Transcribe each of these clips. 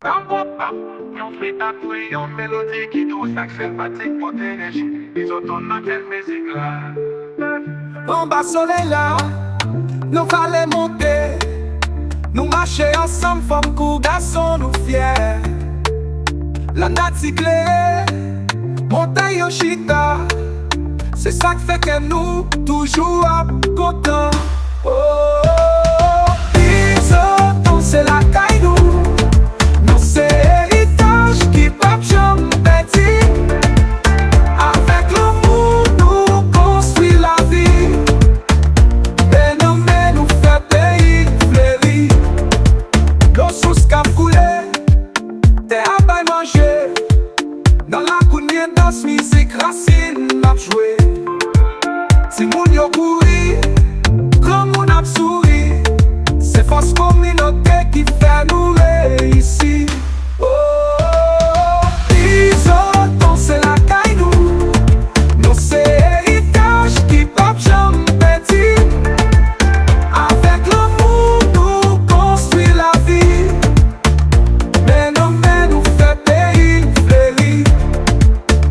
Yon fait tatouer, yon mélodie qui douce, avec sympathique pour énergie. Ils entendent dans quelle musique là. En bas soleil là, nous fallait monter. Nous marcher ensemble, forme coup garçon, nous fiers. La natte cyclée, montagne Yoshita. C'est ça qui fait que nous, toujours contents. Oh, Isoton, c'est la caille nous. Nous c'est héritage qui pape jamais petit. Avec l'amour, nous construit la vie. Dénommé nous fait pays fléri. L'eau sous cap coulé, t'es à bail manger. Dans la cournée, dans ce musique racine m'a joué. Si moun yo kouri, grand moun ap souri. C'est force communauté qui fait nous réussir. Oh, Isoton, c'est la caille nous. Nous c'est héritage qui pape jamais petit. Avec l'amour, nous construit la vie. Mais nous fait pays fléri.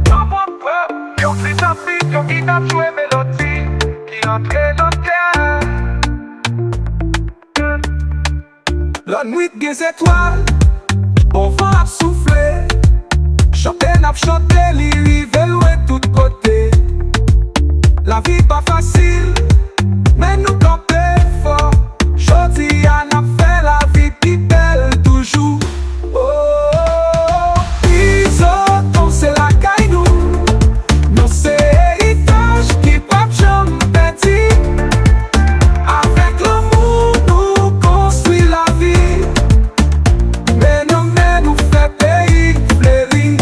Dans mon peuple, yon crie ta fille, yon qui t'a joué mélodie. Qui entre dans le cœur. La nuit des étoiles, bon vent a soufflé. Chanter n'a chanté, li rive loin tout côté. La vie pas facile, mais nous camper fort. Jodi a n'a fait la vie plus belle toujours. Oh, Isoton, c'est la caille nous. Nous c'est héritage qui pape jamais petit. Avec l'amour, nous construit la vie. Mais nous fait pays fléri.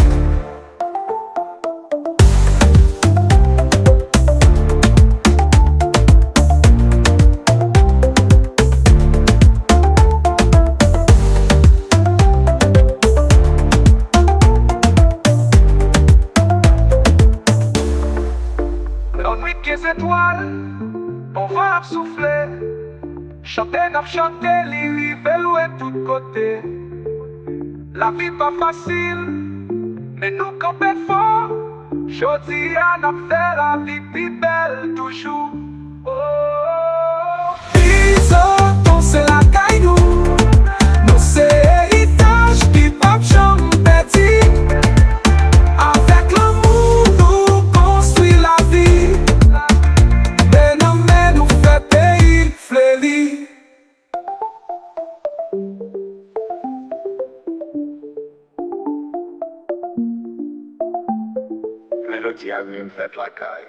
La nuit des étoiles, on va souffler. Chanter n'a chanté, li rive loin tout côté. La vie pas facile, mais nous camper fort. Jodi a n'a fait la vie plus belle toujours. Oh, Isoton, c'est la caille nous. Nous c'est héritage qui pape jamais petit. Avec l'amour, nous construit la vie. Dénommé nous fait pays fléri. Mélodie a une fête la caille.